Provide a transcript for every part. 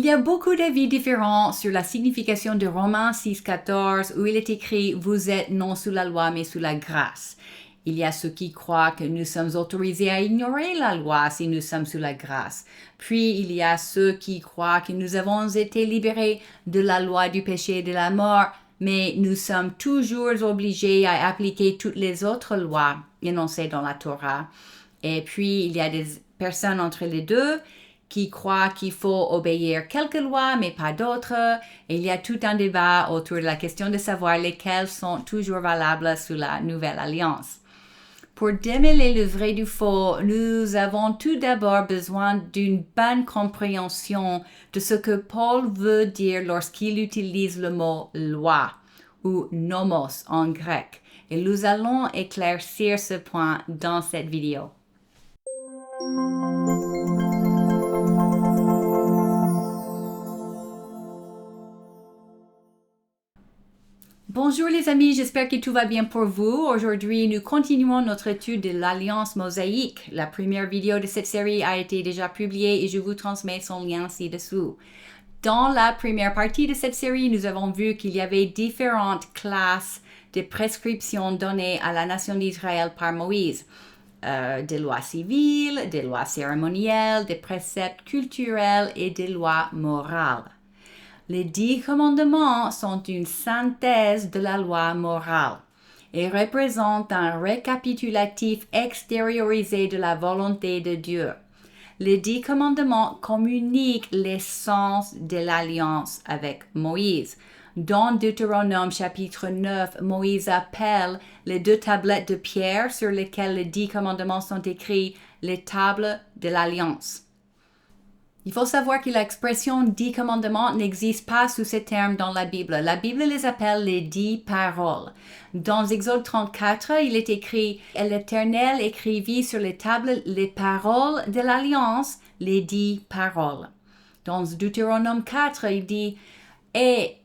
y a beaucoup d'avis différents sur la signification de Romains 6,14 où il est écrit « Vous êtes non sous la loi mais sous la grâce ». Il y a ceux qui croient que nous sommes autorisés à ignorer la loi si nous sommes sous la grâce. Puis il y a ceux qui croient que nous avons été libérés de la loi du péché et de la mort, mais nous sommes toujours obligés à appliquer toutes les autres lois énoncées dans la Torah. Et puis il y a des personnes entre les deux qui croient qu'il faut obéir quelques lois, mais pas d'autres. Et il y a tout un débat autour de la question de savoir lesquelles sont toujours valables sous la nouvelle alliance. Pour démêler le vrai du faux, nous avons tout d'abord besoin d'une bonne compréhension de ce que Paul veut dire lorsqu'il utilise le mot loi ou nomos en grec. Et nous allons éclaircir ce point dans cette vidéo. Bonjour les amis, j'espère que tout va bien pour vous. Aujourd'hui, nous continuons notre étude de l'Alliance mosaïque. La première vidéo de cette série a été déjà publiée et je vous transmets son lien ci-dessous. Dans la première partie de cette série, nous avons vu qu'il y avait différentes classes de prescriptions données à la nation d'Israël par Moïse. Des lois civiles, des lois cérémonielles, des préceptes culturels et des lois morales. Les 10 commandements sont une synthèse de la loi morale et représentent un récapitulatif extériorisé de la volonté de Dieu. Les 10 commandements communiquent l'essence de l'alliance avec Moïse. Dans Deutéronome chapitre 9, Moïse appelle les 2 tablettes de pierre sur lesquelles les 10 commandements sont écrits les tables de l'alliance. Il faut savoir que l'expression 10 commandements n'existe pas sous ces termes dans la Bible. La Bible les appelle les 10 paroles. Dans Exode 34, il est écrit « Et l'Éternel écrivit sur les tables les paroles de l'Alliance, les 10 paroles. » Dans Deutéronome 4, il dit « Et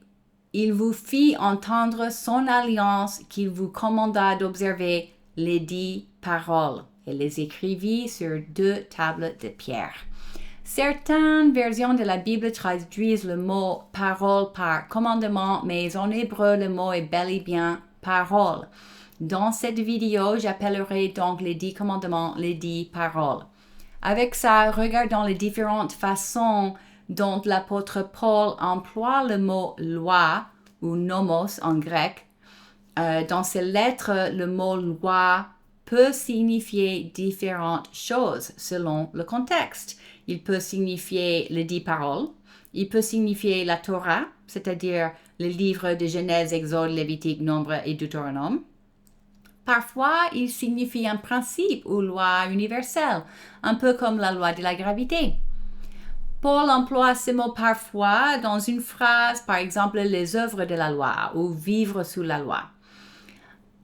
il vous fit entendre son alliance qu'il vous commanda d'observer les 10 paroles. Et les écrivit sur 2 tables de pierre. » Certaines versions de la Bible traduisent le mot « parole » par « commandement », mais en hébreu, le mot est bel et bien « parole ». Dans cette vidéo, j'appellerai donc les 10 commandements les 10 paroles. Avec ça, regardons les différentes façons dont l'apôtre Paul emploie le mot « loi » ou « nomos » en grec. Dans ses lettres, le mot « loi » peut signifier différentes choses selon le contexte. Il peut signifier les 10 paroles. Il peut signifier la Torah, c'est-à-dire les livres de Genèse, Exode, Lévitique, Nombre et Deutéronome. Parfois, il signifie un principe ou loi universelle, un peu comme la loi de la gravité. Paul emploie ce mot parfois dans une phrase, par exemple, les œuvres de la loi ou vivre sous la loi.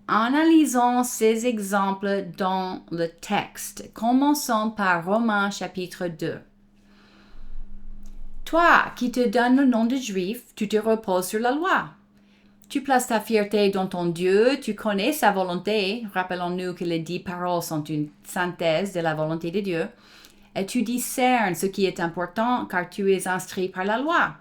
Analysons ces exemples dans le texte. Commençons par Romains chapitre 2. Toi qui te donnes le nom de juif, tu te reposes sur la loi. Tu places ta fierté dans ton Dieu, tu connais sa volonté. Rappelons-nous que les 10 paroles sont une synthèse de la volonté de Dieu. Et tu discernes ce qui est important car tu es instruit par la loi.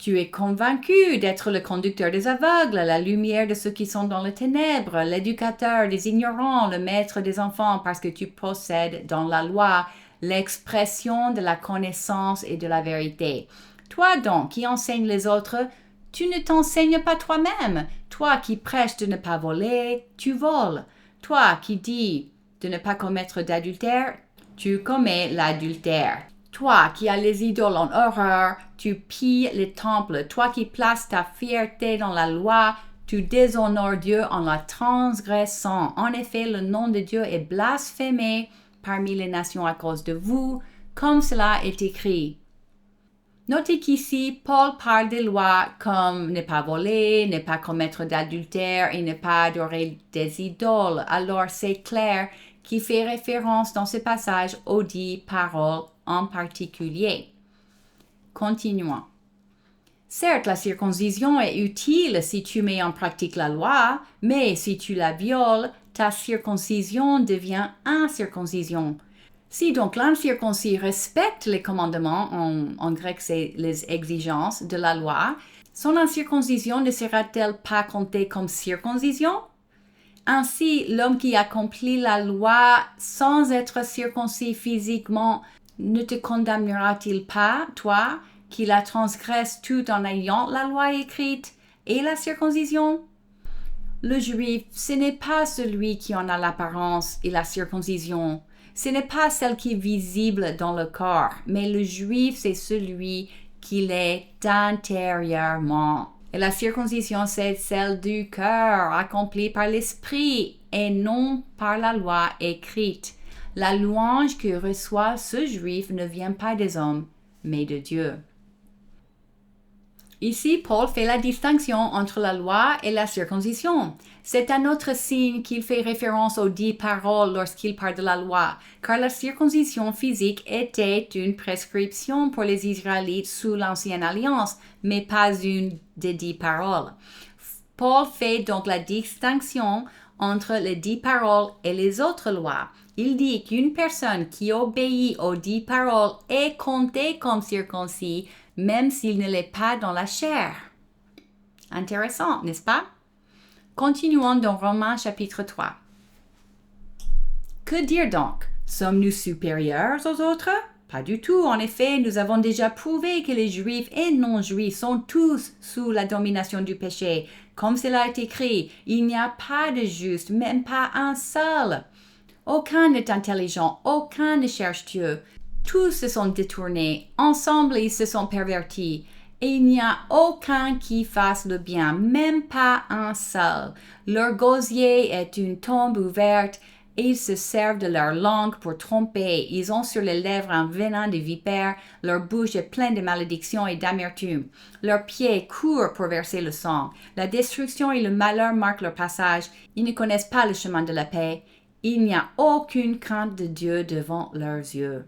Tu es convaincu d'être le conducteur des aveugles, la lumière de ceux qui sont dans les ténèbres, l'éducateur des ignorants, le maître des enfants, parce que tu possèdes dans la loi l'expression de la connaissance et de la vérité. Toi donc, qui enseignes les autres, tu ne t'enseignes pas toi-même. Toi qui prêches de ne pas voler, tu voles. Toi qui dis de ne pas commettre d'adultère, tu commets l'adultère. Toi qui as les idoles en horreur, tu pilles les temples. Toi qui places ta fierté dans la loi, tu déshonores Dieu en la transgressant. En effet, le nom de Dieu est blasphémé parmi les nations à cause de vous, comme cela est écrit. Notez qu'ici, Paul parle des lois comme ne pas voler, ne pas commettre d'adultère et ne pas adorer des idoles. Alors c'est clair qu'il fait référence dans ce passage aux 10 paroles en particulier. Continuons. Certes, la circoncision est utile si tu mets en pratique la loi, mais si tu la violes, ta circoncision devient incirconcision. Si donc l'incirconcis respecte les commandements, en grec c'est les exigences de la loi, son incirconcision ne sera-t-elle pas comptée comme circoncision? Ainsi, l'homme qui accomplit la loi sans être circoncis physiquement ne te condamnera-t-il pas, toi, qui la transgresse tout en ayant la loi écrite et la circoncision? Le juif, ce n'est pas celui qui en a l'apparence et la circoncision. Ce n'est pas celle qui est visible dans le corps, mais le juif, c'est celui qui l'est intérieurement. Et la circoncision, c'est celle du cœur, accomplie par l'esprit et non par la loi écrite. La louange que reçoit ce juif ne vient pas des hommes, mais de Dieu. Ici, Paul fait la distinction entre la loi et la circoncision. C'est un autre signe qu'il fait référence aux 10 paroles lorsqu'il parle de la loi, car la circoncision physique était une prescription pour les Israélites sous l'Ancienne Alliance, mais pas une des 10 paroles. Paul fait donc la distinction entre les 10 paroles et les autres lois. Il dit qu'une personne qui obéit aux 10 paroles est comptée comme circoncis, même s'il ne l'est pas dans la chair. Intéressant, n'est-ce pas? Continuons dans Romains chapitre 3. Que dire donc? Sommes-nous supérieurs aux autres? Pas du tout. En effet, nous avons déjà prouvé que les Juifs et non-Juifs sont tous sous la domination du péché. Comme cela est écrit, il n'y a pas de juste, même pas un seul. Aucun n'est intelligent, aucun ne cherche Dieu. Tous se sont détournés, ensemble ils se sont pervertis, et il n'y a aucun qui fasse le bien, même pas un seul. Leur gosier est une tombe ouverte, et ils se servent de leur langue pour tromper. Ils ont sur les lèvres un venin de vipère, leur bouche est pleine de malédictions et d'amertume. Leurs pieds courent pour verser le sang. La destruction et le malheur marquent leur passage. Ils ne connaissent pas le chemin de la paix. Il n'y a aucune crainte de Dieu devant leurs yeux.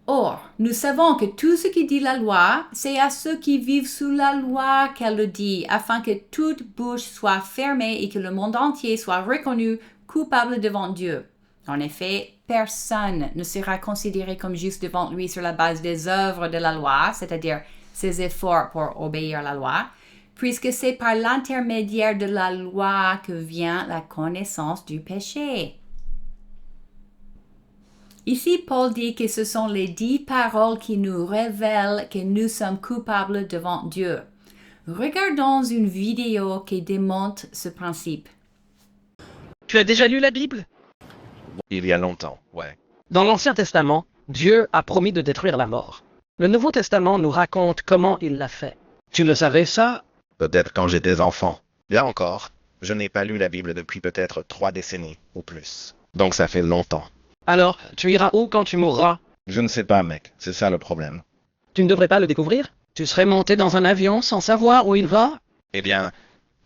Or, nous savons que tout ce qui dit la loi, c'est à ceux qui vivent sous la loi qu'elle le dit, afin que toute bouche soit fermée et que le monde entier soit reconnu coupable devant Dieu. En effet, personne ne sera considéré comme juste devant lui sur la base des œuvres de la loi, c'est-à-dire ses efforts pour obéir à la loi, puisque c'est par l'intermédiaire de la loi que vient la connaissance du péché. Ici, Paul dit que ce sont les 10 paroles qui nous révèlent que nous sommes coupables devant Dieu. Regardons une vidéo qui démontre ce principe. Tu as déjà lu la Bible? Il y a longtemps, ouais. Dans l'Ancien Testament, Dieu a promis de détruire la mort. Le Nouveau Testament nous raconte comment il l'a fait. Tu le savais ça? Peut-être quand j'étais enfant. Là encore, je n'ai pas lu la Bible depuis peut-être 3 décennies ou plus. Donc ça fait longtemps. Alors, tu iras où quand tu mourras? Je ne sais pas, mec, c'est ça le problème. Tu ne devrais pas le découvrir? Tu serais monté dans un avion sans savoir où il va? Eh bien,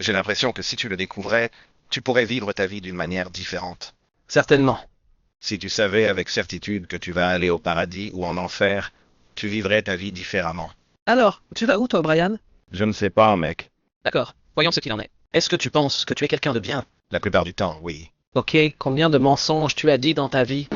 j'ai l'impression que si tu le découvrais, tu pourrais vivre ta vie d'une manière différente. Certainement. Si tu savais avec certitude que tu vas aller au paradis ou en enfer, tu vivrais ta vie différemment. Alors, tu vas où toi, Brian? Je ne sais pas, mec. D'accord, voyons ce qu'il en est. Est-ce que tu penses que tu es quelqu'un de bien? La plupart du temps, oui. Ok, combien de mensonges tu as dit dans ta vie?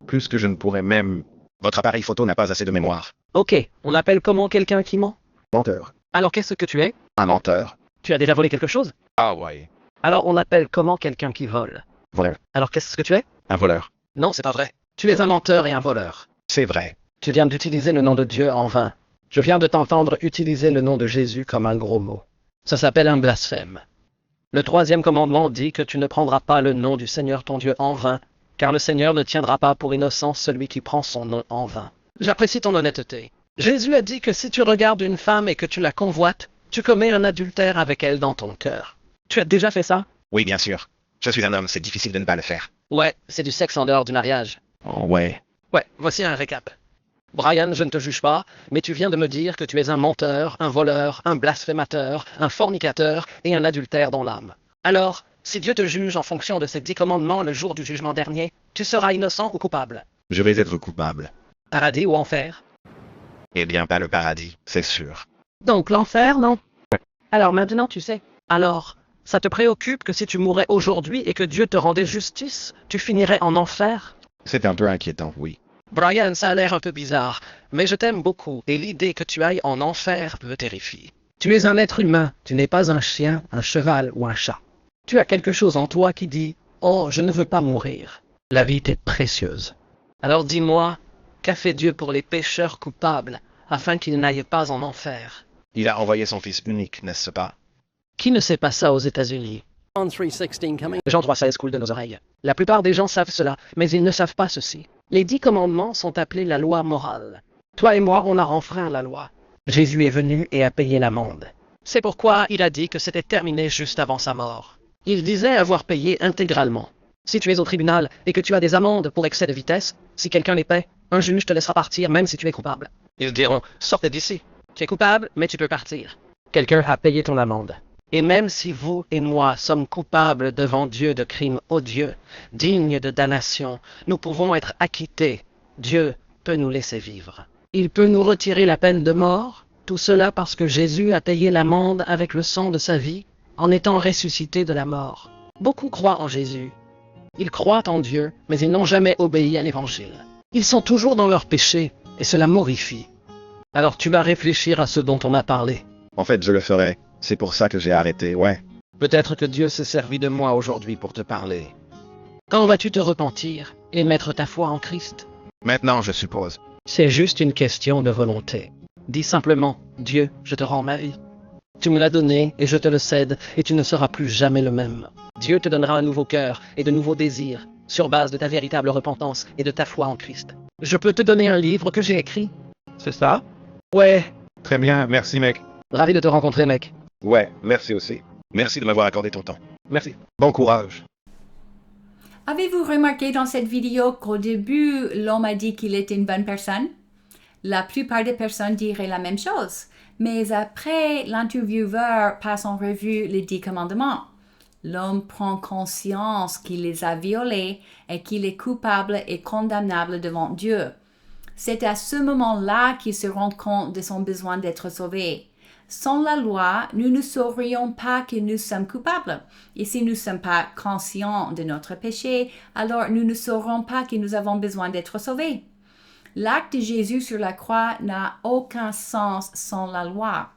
Plus que je ne pourrais même... Votre appareil photo n'a pas assez de mémoire. Ok, on appelle comment quelqu'un qui ment? Menteur. Alors qu'est-ce que tu es? Un menteur. Tu as déjà volé quelque chose? Ah ouais. Alors on appelle comment quelqu'un qui vole? Voleur. Alors qu'est-ce que tu es? Un voleur. Non, c'est pas vrai. Tu es un menteur et un voleur. C'est vrai. Tu viens d'utiliser le nom de Dieu en vain. Je viens de t'entendre utiliser le nom de Jésus comme un gros mot. Ça s'appelle un blasphème. Le 3e commandement dit que tu ne prendras pas le nom du Seigneur ton Dieu en vain, car le Seigneur ne tiendra pas pour innocent celui qui prend son nom en vain. J'apprécie ton honnêteté. Jésus a dit que si tu regardes une femme et que tu la convoites, tu commets un adultère avec elle dans ton cœur. Tu as déjà fait ça? Oui, bien sûr. Je suis un homme, c'est difficile de ne pas le faire. Ouais, c'est du sexe en dehors du mariage. Oh ouais. Ouais, voici un récap. Brian, je ne te juge pas, mais tu viens de me dire que tu es un menteur, un voleur, un blasphémateur, un fornicateur et un adultère dans l'âme. Alors, si Dieu te juge en fonction de ces 10 commandements le jour du jugement dernier, tu seras innocent ou coupable? Je vais être coupable. Paradis ou enfer? Eh bien, pas le paradis, c'est sûr. Donc l'enfer, non? Alors maintenant tu sais. Alors, Ça te préoccupe que si tu mourais aujourd'hui et que Dieu te rendait justice, tu finirais en enfer? C'est un peu inquiétant, oui. Brian, ça a l'air un peu bizarre, mais je t'aime beaucoup et l'idée que tu ailles en enfer me terrifie. Tu es un être humain, tu n'es pas un chien, un cheval ou un chat. Tu as quelque chose en toi qui dit « Oh, je ne veux pas mourir. La vie t'est précieuse. » Alors dis-moi, qu'a fait Dieu pour les pécheurs coupables afin qu'ils n'aillent pas en enfer? Il a envoyé son Fils unique, n'est-ce pas? Qui ne sait pas ça aux États-Unis? Jean 3,16 coule de nos oreilles. La plupart des gens savent cela, mais ils ne savent pas ceci. Les 10 commandements sont appelés la loi morale. Toi et moi, on a enfreint la loi. Jésus est venu et a payé l'amende. C'est pourquoi il a dit que c'était terminé juste avant sa mort. Il disait avoir payé intégralement. Si tu es au tribunal et que tu as des amendes pour excès de vitesse, si quelqu'un les paie, un juge te laissera partir même si tu es coupable. Ils diront « Sortez d'ici. Tu es coupable, mais tu peux partir. » Quelqu'un a payé ton amende. Et même si vous et moi sommes coupables devant Dieu de crimes odieux, dignes de damnation, nous pouvons être acquittés. Dieu peut nous laisser vivre. Il peut nous retirer la peine de mort, tout cela parce que Jésus a payé l'amende avec le sang de sa vie, en étant ressuscité de la mort. Beaucoup croient en Jésus. Ils croient en Dieu, mais ils n'ont jamais obéi à l'Évangile. Ils sont toujours dans leur péché, et cela m'horrifie. Alors tu vas réfléchir à ce dont on a parlé. En fait, je le ferai. C'est pour ça que j'ai arrêté, ouais. Peut-être que Dieu s'est servi de moi aujourd'hui pour te parler. Quand vas-tu te repentir et mettre ta foi en Christ? Maintenant, je suppose. C'est juste une question de volonté. Dis simplement, Dieu, je te rends ma vie. Tu me l'as donné et je te le cède et tu ne seras plus jamais le même. Dieu te donnera un nouveau cœur et de nouveaux désirs sur base de ta véritable repentance et de ta foi en Christ. Je peux te donner un livre que j'ai écrit? C'est ça? Ouais. Très bien, merci mec. Ravi de te rencontrer, mec. Ouais, merci aussi. Merci de m'avoir accordé ton temps. Merci. Bon courage. Avez-vous remarqué dans cette vidéo qu'au début, l'homme a dit qu'il était une bonne personne? La plupart des personnes diraient la même chose, mais après, l'intervieweur passe en revue les 10 commandements. L'homme prend conscience qu'il les a violés et qu'il est coupable et condamnable devant Dieu. C'est à ce moment-là qu'il se rend compte de son besoin d'être sauvé. Sans la loi, nous ne saurions pas que nous sommes coupables. Et si nous ne sommes pas conscients de notre péché, alors nous ne saurons pas que nous avons besoin d'être sauvés. L'acte de Jésus sur la croix n'a aucun sens sans la loi.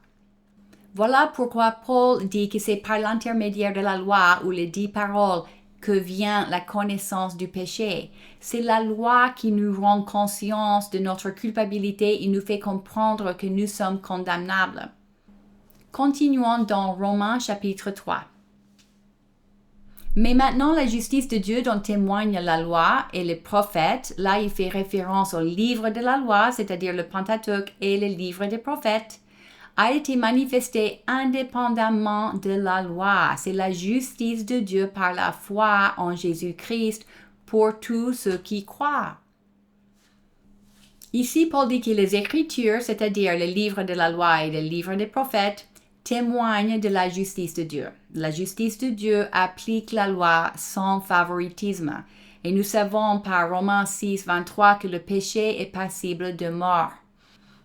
Voilà pourquoi Paul dit que c'est par l'intermédiaire de la loi ou les 10 paroles que vient la connaissance du péché. C'est la loi qui nous rend conscience de notre culpabilité et nous fait comprendre que nous sommes condamnables. Continuons dans Romains chapitre 3. Mais maintenant, la justice de Dieu dont témoigne la loi et les prophètes, là il fait référence au livre de la loi, c'est-à-dire le Pentateuque et le livre des prophètes, a été manifestée indépendamment de la loi. C'est la justice de Dieu par la foi en Jésus-Christ pour tous ceux qui croient. Ici, Paul dit que les Écritures, c'est-à-dire le livre de la loi et le livre des prophètes, témoignent de la justice de Dieu. La justice de Dieu applique la loi sans favoritisme. Et nous savons par Romains 6, 23 que le péché est passible de mort.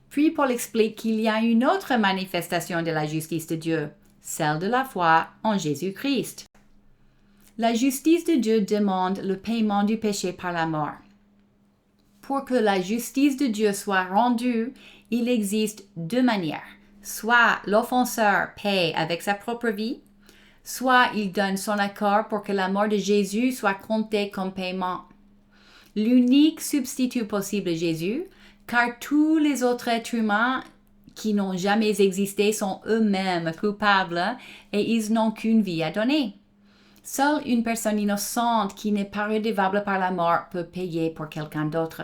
Puis Paul explique qu'il y a une autre manifestation de la justice de Dieu, celle de la foi en Jésus-Christ. La justice de Dieu demande le paiement du péché par la mort. Pour que la justice de Dieu soit rendue, il existe 2 manières. Soit l'offenseur paie avec sa propre vie, soit il donne son accord pour que la mort de Jésus soit comptée comme paiement. L'unique substitut possible est Jésus, car tous les autres êtres humains qui n'ont jamais existé sont eux-mêmes coupables et ils n'ont qu'une vie à donner. Seule une personne innocente qui n'est pas redevable par la mort peut payer pour quelqu'un d'autre.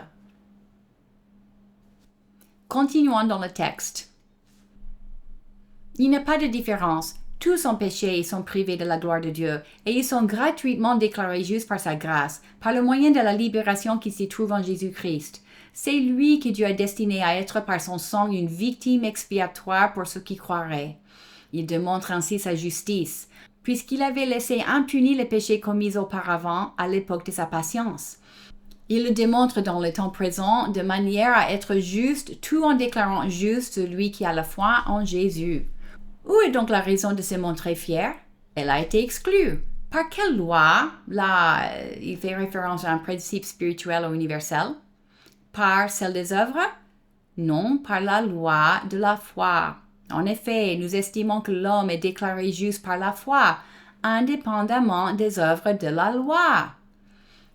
Continuons dans le texte. Il n'y a pas de différence. Tous ont péché et sont privés de la gloire de Dieu, et ils sont gratuitement déclarés justes par sa grâce, par le moyen de la libération qui s'y trouve en Jésus-Christ. C'est lui que Dieu a destiné à être par son sang une victime expiatoire pour ceux qui croiraient. Il démontre ainsi sa justice, puisqu'il avait laissé impunis les péchés commis auparavant à l'époque de sa patience. Il le démontre dans le temps présent de manière à être juste, tout en déclarant juste celui qui a la foi en Jésus. Où est donc la raison de se montrer fier? Elle a été exclue. Par quelle loi? Là, il fait référence à un principe spirituel ou universel. Par celle des œuvres? Non, par la loi de la foi. En effet, nous estimons que l'homme est déclaré juste par la foi, indépendamment des œuvres de la loi.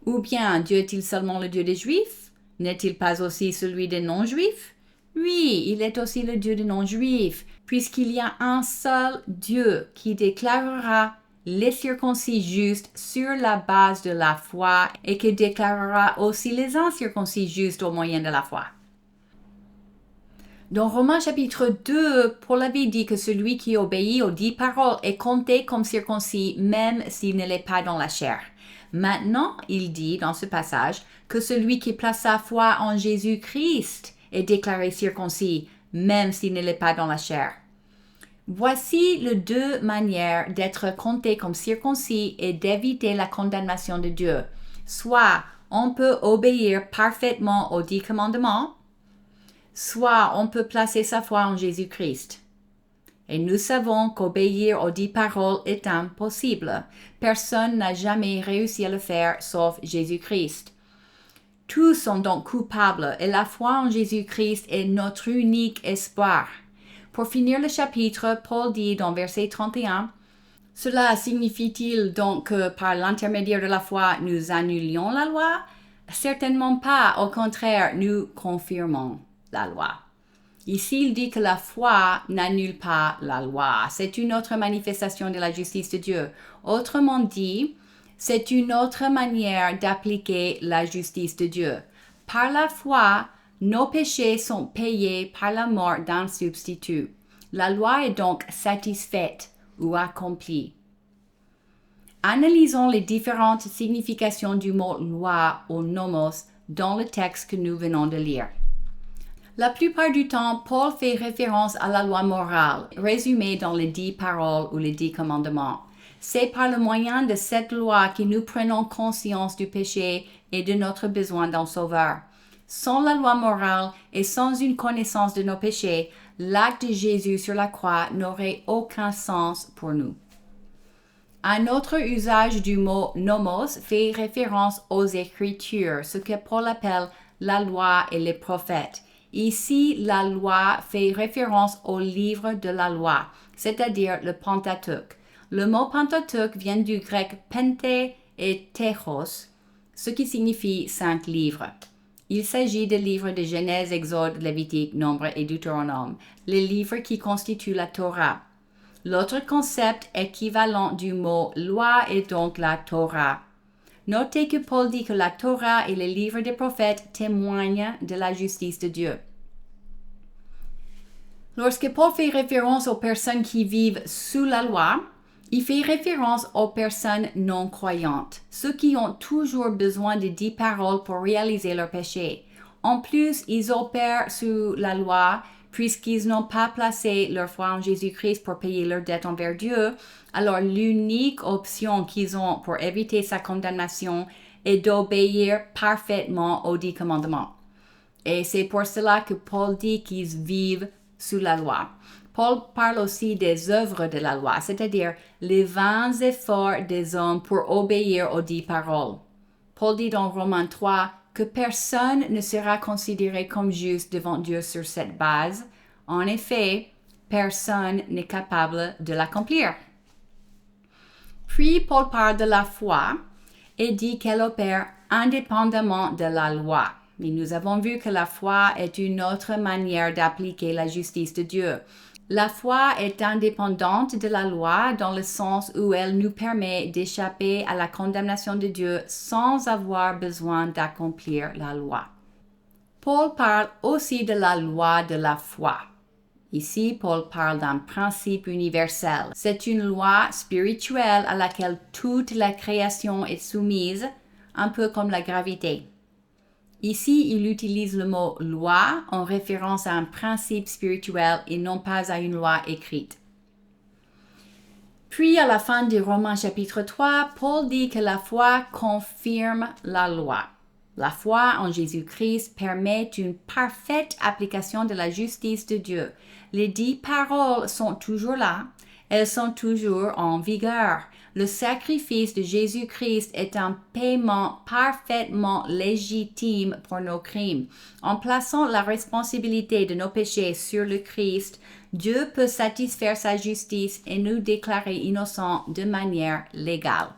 Ou bien Dieu est-il seulement le Dieu des Juifs? N'est-il pas aussi celui des non-Juifs? Oui, il est aussi le Dieu des non-Juifs, puisqu'il y a un seul Dieu qui déclarera les circoncis justes sur la base de la foi et qui déclarera aussi les incirconcis justes au moyen de la foi. Dans Romains chapitre 2, Paul avait dit que celui qui obéit aux 10 paroles est compté comme circoncis même s'il ne l'est pas dans la chair. Maintenant, il dit dans ce passage que celui qui place sa foi en Jésus-Christ est déclaré circoncis même s'il ne l'est pas dans la chair. Voici les deux manières d'être compté comme circoncis et d'éviter la condamnation de Dieu. Soit on peut obéir parfaitement aux 10 commandements, soit on peut placer sa foi en Jésus-Christ. Et nous savons qu'obéir aux 10 paroles est impossible. Personne n'a jamais réussi à le faire sauf Jésus-Christ. Tous sont donc coupables et la foi en Jésus-Christ est notre unique espoir. Pour finir le chapitre, Paul dit dans verset 31, « Cela signifie-t-il donc que par l'intermédiaire de la foi, nous annulions la loi? Certainement pas, au contraire, nous confirmons la loi. » Ici, il dit que la foi n'annule pas la loi. C'est une autre manifestation de la justice de Dieu. Autrement dit, c'est une autre manière d'appliquer la justice de Dieu. Par la foi, nos péchés sont payés par la mort d'un substitut. La loi est donc satisfaite ou accomplie. Analysons les différentes significations du mot loi ou nomos dans le texte que nous venons de lire. La plupart du temps, Paul fait référence à la loi morale, résumée dans les 10 paroles ou les 10 commandements. C'est par le moyen de cette loi que nous prenons conscience du péché et de notre besoin d'un sauveur. Sans la loi morale et sans une connaissance de nos péchés, l'acte de Jésus sur la croix n'aurait aucun sens pour nous. Un autre usage du mot nomos fait référence aux Écritures, ce que Paul appelle la loi et les prophètes. Ici, la loi fait référence au livre de la loi, c'est-à-dire le Pentateuque. Le mot Pentateuque vient du grec pente et théos, ce qui signifie 5 livres. Il s'agit des livres de Genèse, Exode, Lévitique, Nombre et Deutéronome, les livres qui constituent la Torah. L'autre concept équivalent du mot loi est donc la Torah. Notez que Paul dit que la Torah et les livres des prophètes témoignent de la justice de Dieu. Lorsque Paul fait référence aux personnes qui vivent sous la loi, il fait référence aux personnes non croyantes, ceux qui ont toujours besoin de 10 paroles pour réaliser leur péché. En plus, ils opèrent sous la loi puisqu'ils n'ont pas placé leur foi en Jésus-Christ pour payer leur dette envers Dieu. Alors, l'unique option qu'ils ont pour éviter sa condamnation est d'obéir parfaitement aux 10 commandements. Et c'est pour cela que Paul dit qu'ils vivent sous la loi. Paul parle aussi des œuvres de la loi, c'est-à-dire les vains efforts des hommes pour obéir aux 10 paroles. Paul dit dans Romains 3 que personne ne sera considéré comme juste devant Dieu sur cette base. En effet, personne n'est capable de l'accomplir. Puis Paul parle de la foi et dit qu'elle opère indépendamment de la loi. Mais nous avons vu que la foi est une autre manière d'appliquer la justice de Dieu. La foi est indépendante de la loi dans le sens où elle nous permet d'échapper à la condamnation de Dieu sans avoir besoin d'accomplir la loi. Paul parle aussi de la loi de la foi. Ici, Paul parle d'un principe universel. C'est une loi spirituelle à laquelle toute la création est soumise, un peu comme la gravité. Ici, il utilise le mot « loi » en référence à un principe spirituel et non pas à une loi écrite. Puis, à la fin de Romains chapitre 3, Paul dit que la foi confirme la loi. La foi en Jésus-Christ permet une parfaite application de la justice de Dieu. Les 10 paroles sont toujours là Elles sont toujours en vigueur. Le sacrifice de Jésus-Christ est un paiement parfaitement légitime pour nos crimes. En plaçant la responsabilité de nos péchés sur le Christ, Dieu peut satisfaire sa justice et nous déclarer innocents de manière légale.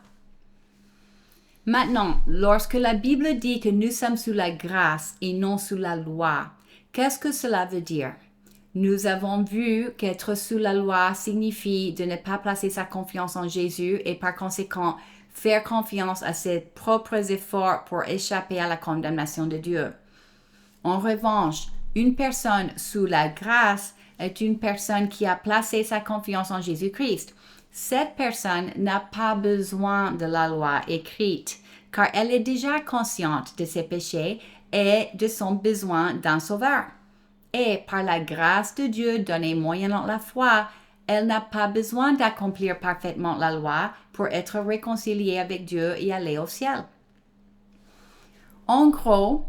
Maintenant, lorsque la Bible dit que nous sommes sous la grâce et non sous la loi, qu'est-ce que cela veut dire? Nous avons vu qu'être sous la loi signifie de ne pas placer sa confiance en Jésus et par conséquent faire confiance à ses propres efforts pour échapper à la condamnation de Dieu. En revanche, une personne sous la grâce est une personne qui a placé sa confiance en Jésus-Christ. Cette personne n'a pas besoin de la loi écrite, car elle est déjà consciente de ses péchés et de son besoin d'un sauveur. Et par la grâce de Dieu donnée moyennant la foi, elle n'a pas besoin d'accomplir parfaitement la loi pour être réconciliée avec Dieu et aller au ciel. En gros,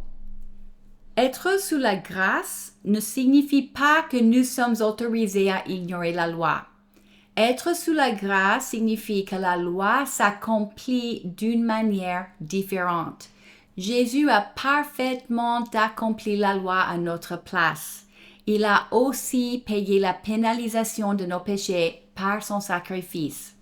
être sous la grâce ne signifie pas que nous sommes autorisés à ignorer la loi. Être sous la grâce signifie que la loi s'accomplit d'une manière différente. Jésus a parfaitement accompli la loi à notre place. Il a aussi payé la pénalisation de nos péchés par son sacrifice.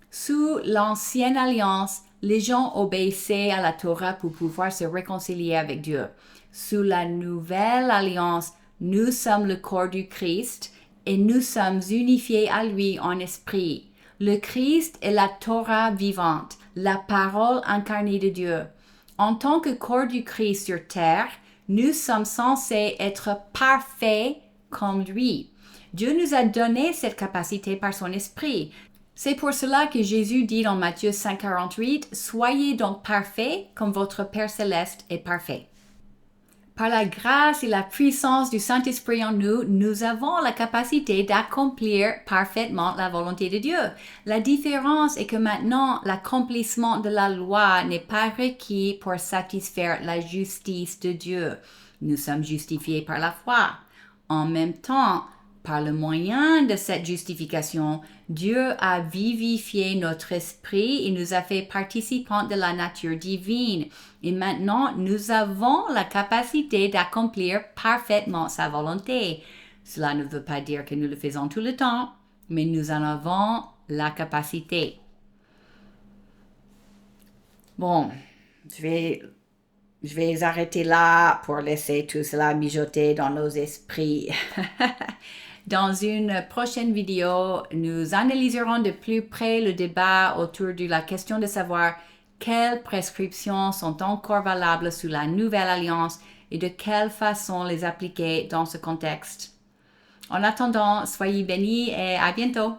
Sous l'ancienne alliance, les gens obéissaient à la Torah pour pouvoir se réconcilier avec Dieu. Sous la nouvelle alliance, nous sommes le corps du Christ et nous sommes unifiés à lui en esprit. Le Christ est la Torah vivante, la parole incarnée de Dieu. En tant que corps du Christ sur terre, nous sommes censés être parfaits comme lui. Dieu nous a donné cette capacité par son esprit. C'est pour cela que Jésus dit dans Matthieu 5,48 « Soyez donc parfaits comme votre Père céleste est parfait ». Par la grâce et la puissance du Saint-Esprit en nous, nous avons la capacité d'accomplir parfaitement la volonté de Dieu. La différence est que maintenant, l'accomplissement de la loi n'est pas requis pour satisfaire la justice de Dieu. Nous sommes justifiés par la foi. En même temps, par le moyen de cette justification, Dieu a vivifié notre esprit et nous a fait participants de la nature divine. Et maintenant, nous avons la capacité d'accomplir parfaitement sa volonté. Cela ne veut pas dire que nous le faisons tout le temps, mais nous en avons la capacité. Bon, je vais arrêter là pour laisser tout cela mijoter dans nos esprits. Dans une prochaine vidéo, nous analyserons de plus près le débat autour de la question de savoir quelles prescriptions sont encore valables sous la nouvelle alliance et de quelle façon les appliquer dans ce contexte. En attendant, soyez bénis et à bientôt!